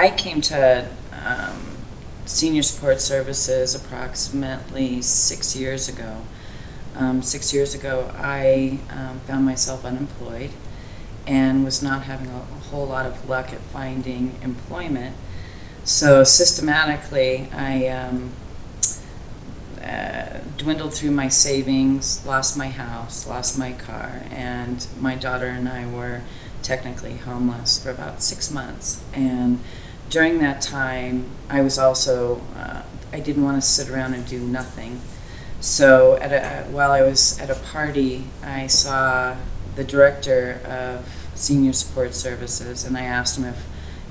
I came to Senior Support Services approximately 6 years ago. 6 years ago, I found myself unemployed and was not having a whole lot of luck at finding employment. So systematically, I dwindled through my savings, lost my house, lost my car, and my daughter and I were technically homeless for about 6 months. And during that time, I was also, I didn't want to sit around and do nothing. So while I was at a party, I saw the director of Senior Support Services, and I asked him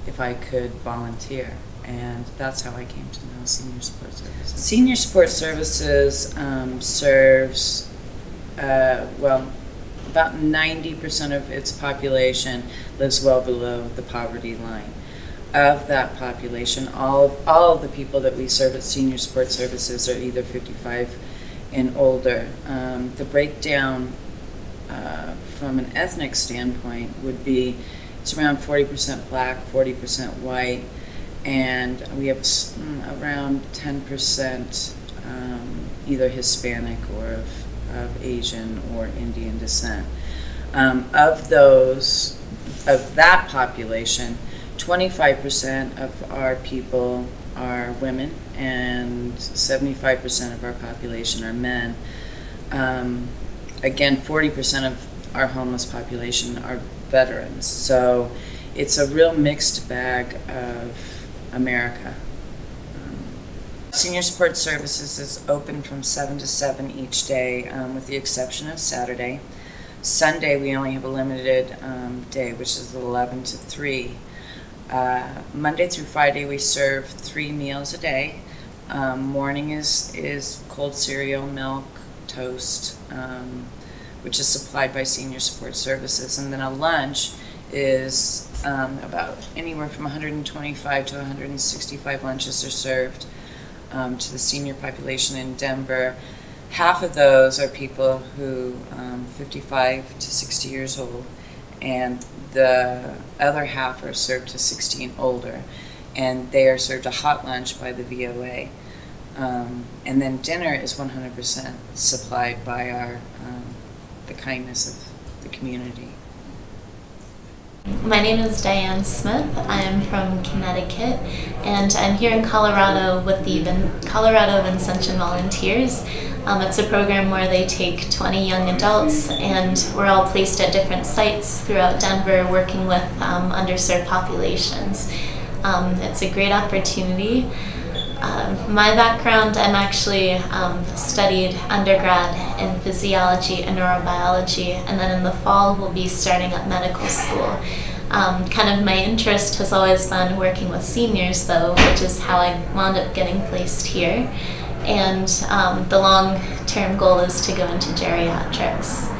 if I could volunteer. And that's how I came to know Senior Support Services. Senior Support Services serves, well, about 90% of its population lives well below the poverty line. Of that population, all of the people that we serve at Senior Support Services are either 55 and older. The breakdown from an ethnic standpoint would be it's around 40% black, 40% white, and we have around 10% either Hispanic or of Asian or Indian descent. Of that population, 25% of our people are women and 75% of our population are men. Again, 40% of our homeless population are veterans. So it's a real mixed bag of America. Senior Support Services is open from 7 to 7 each day, with the exception of Saturday. Sunday we only have a limited day, which is 11 to 3. Monday through Friday we serve 3 meals a day. Morning is cold cereal, milk, toast, which is supplied by Senior Support Services, and then a lunch is about anywhere from 125 to 165 lunches are served to the senior population in Denver. Half of those are people who 55 to 60 years old, and the other half are served to 60 and older, and they are served a hot lunch by the VOA. And then dinner is 100% supplied by the kindness of the community. My name is Diane Smith. I am from Connecticut, and I'm here in Colorado with the Colorado Vincentian Volunteers. It's a program where they take 20 young adults, and we're all placed at different sites throughout Denver working with underserved populations. It's a great opportunity. My background, I'm actually studied undergrad in physiology and neurobiology, and then in the fall we'll be starting up medical school. Kind of my interest has always been working with seniors though, which is how I wound up getting placed here. And the long-term goal is to go into geriatrics.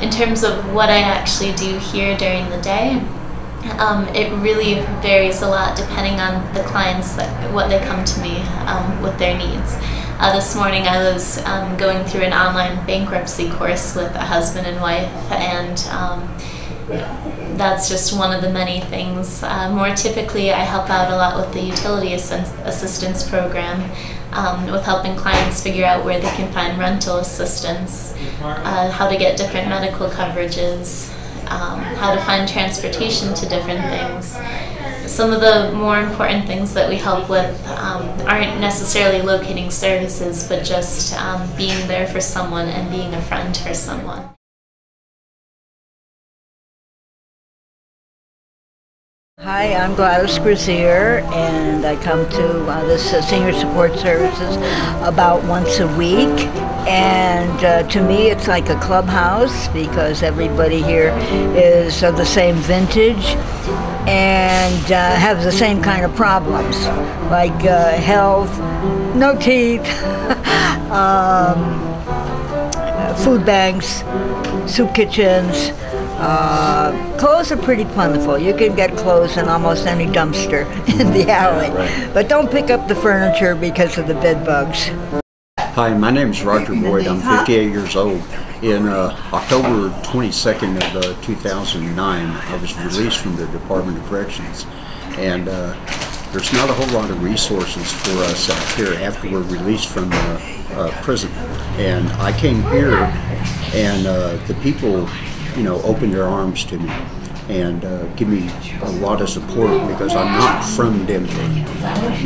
In terms of what I actually do here during the day, it really varies a lot depending on the clients, what they come to me with their needs. This morning I was going through an online bankruptcy course with a husband and wife, and that's just one of the many things. More typically I help out a lot with the utility assistance program, with helping clients figure out where they can find rental assistance, how to get different medical coverages, how to find transportation to different things. Some of the more important things that we help with aren't necessarily locating services, but just being there for someone and being a friend for someone. Hi, I'm Gladys Grazier, and I come to this Senior Support Services about once a week. And to me, it's like a clubhouse because everybody here is of the same vintage and have the same kind of problems, like health, no teeth, food banks, soup kitchens. Clothes are pretty plentiful. You can get clothes in almost any dumpster in the alley. But don't pick up the furniture because of the bed bugs. Hi, my name is Roger Boyd. I'm 58 years old. In October 22nd of 2009, I was released from the Department of Corrections. and there's not a whole lot of resources for us out here after we're released from prison. And I came here, and the people, you know, opened their arms to me and give me a lot of support because I'm not from Denver.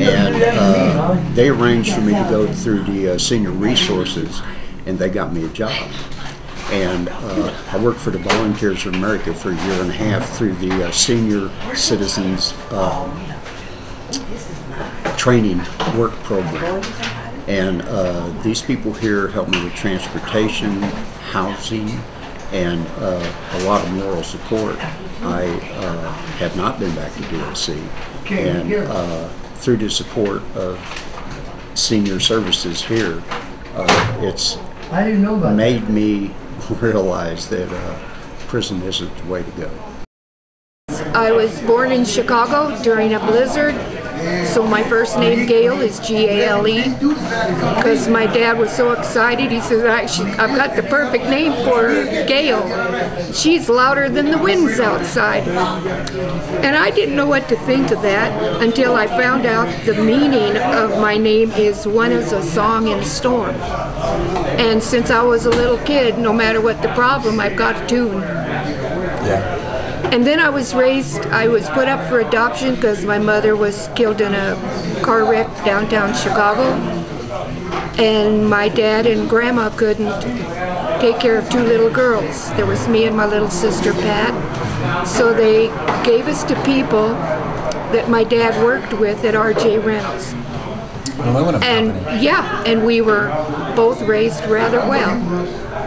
And they arranged for me to go through the senior resources, and they got me a job. And I worked for the Volunteers of America for a year and a half through the Senior Citizens Training Work Program. And these people here helped me with transportation, housing, and a lot of moral support. I have not been back to DOC, and through the support of senior services here, it's made me realize that prison isn't the way to go. I was born in Chicago during a blizzard, so my first name Gail is G-A-L-E, because my dad was so excited. He says, I've got the perfect name for Gail. She's louder than the winds outside. And I didn't know what to think of that until I found out the meaning of my name is one is a song in a storm. And since I was a little kid, no matter what the problem, I've got a tune. Yeah. And then I was put up for adoption because my mother was killed in a car wreck downtown Chicago. And my dad and grandma couldn't take care of 2 little girls. There was me and my little sister Pat. So they gave us to people that my dad worked with at R.J. Reynolds. And yeah, and we were both raised rather well.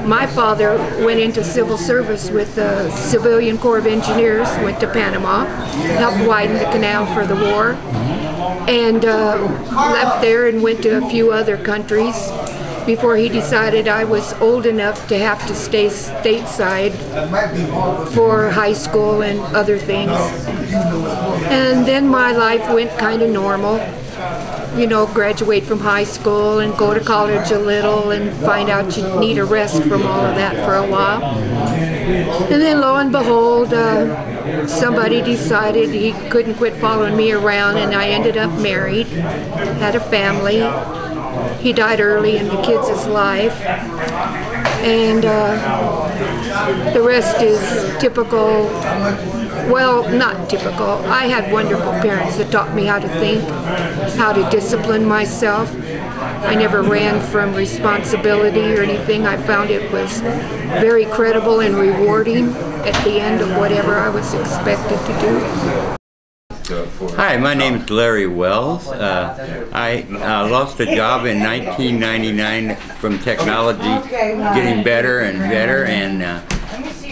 My father went into civil service with the Civilian Corps of Engineers, went to Panama, helped widen the canal for the war, and left there and went to a few other countries before he decided I was old enough to have to stay stateside for high school and other things. And then my life went kind of normal. You know, graduate from high school and go to college a little and find out you need a rest from all of that for a while. And then lo and behold, somebody decided he couldn't quit following me around, and I ended up married, had a family. He died early in the kids' life. And the rest is typical. Well, not typical. I had wonderful parents that taught me how to think, how to discipline myself. I never ran from responsibility or anything. I found it was very credible and rewarding at the end of whatever I was expected to do. Hi, my name is Larry Wells. I lost a job in 1999 from technology getting better and better, and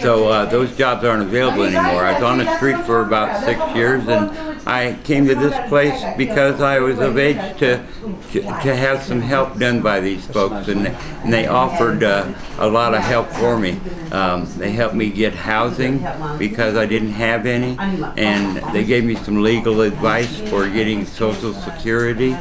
so those jobs aren't available anymore. I was on the street for about 6 years, and I came to this place because I was of age to have some help done by these folks, and they offered a lot of help for me. They helped me get housing because I didn't have any, and they gave me some legal advice for getting Social Security,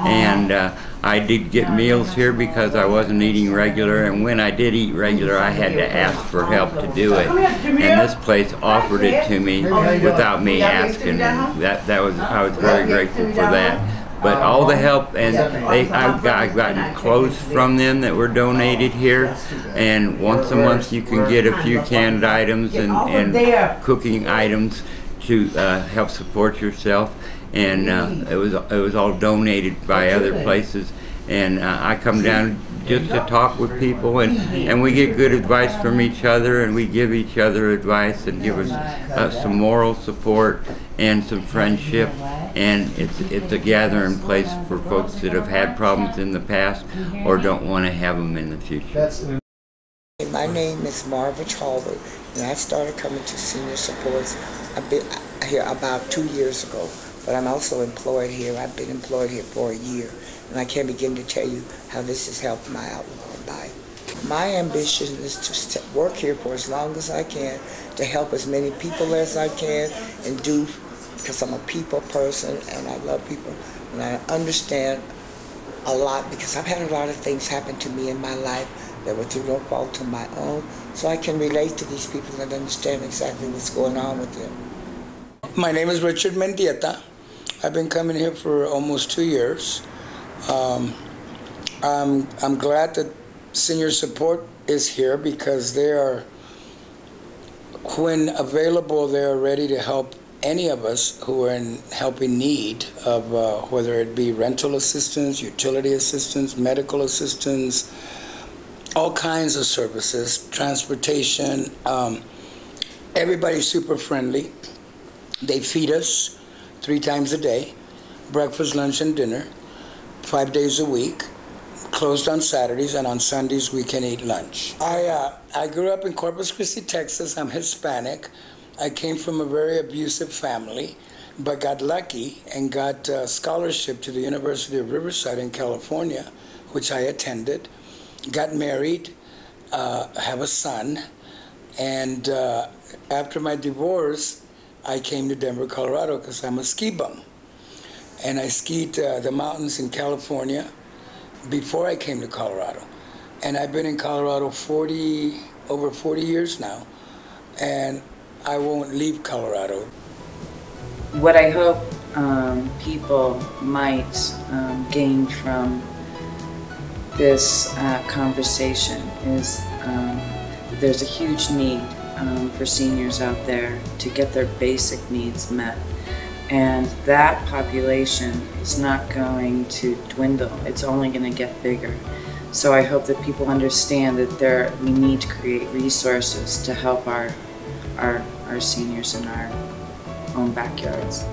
and I did get meals here because I wasn't eating regular, and when I did eat regular, I had to ask for help to do it. And this place offered it to me without me asking, and I was very grateful for that. But all the help, and I've gotten clothes from them that were donated here, and once a month you can get a few canned items and cooking items to help support yourself. And it was all donated by other places, and I come down just to talk with people, and we get good advice from each other, and we give each other advice and give us some moral support and some friendship, and it's a gathering place for folks that have had problems in the past or don't want to have them in the future. My name is Marva Chalbert, and I started coming to Senior Supports here about 2 years ago. But I'm also employed here. I've been employed here for a year, and I can't begin to tell you how this has helped my outlook on life. My ambition is to work here for as long as I can, to help as many people as I can, and do, because I'm a people person, and I love people, and I understand a lot, because I've had a lot of things happen to me in my life that were through no fault of my own, so I can relate to these people and understand exactly what's going on with them. My name is Richard Mendieta. I've been coming here for almost 2 years. I'm glad that Senior Support is here because they are, when available, they are ready to help any of us who are in helping need of whether it be rental assistance, utility assistance, medical assistance, all kinds of services, transportation. Everybody's super friendly. They feed us 3 times a day, breakfast, lunch, and dinner, 5 days a week, closed on Saturdays, and on Sundays we can eat lunch. I grew up in Corpus Christi, Texas. I'm Hispanic. I came from a very abusive family, but got lucky and got a scholarship to the University of Riverside in California, which I attended. Got married, have a son, and after my divorce, I came to Denver, Colorado, because I'm a ski bum. And I skied the mountains in California before I came to Colorado. And I've been in Colorado over 40 years now, and I won't leave Colorado. What I hope people might gain from this conversation is that there's a huge need for seniors out there to get their basic needs met. And that population is not going to dwindle. It's only going to get bigger. So I hope that people understand that we need to create resources to help our seniors in our own backyards.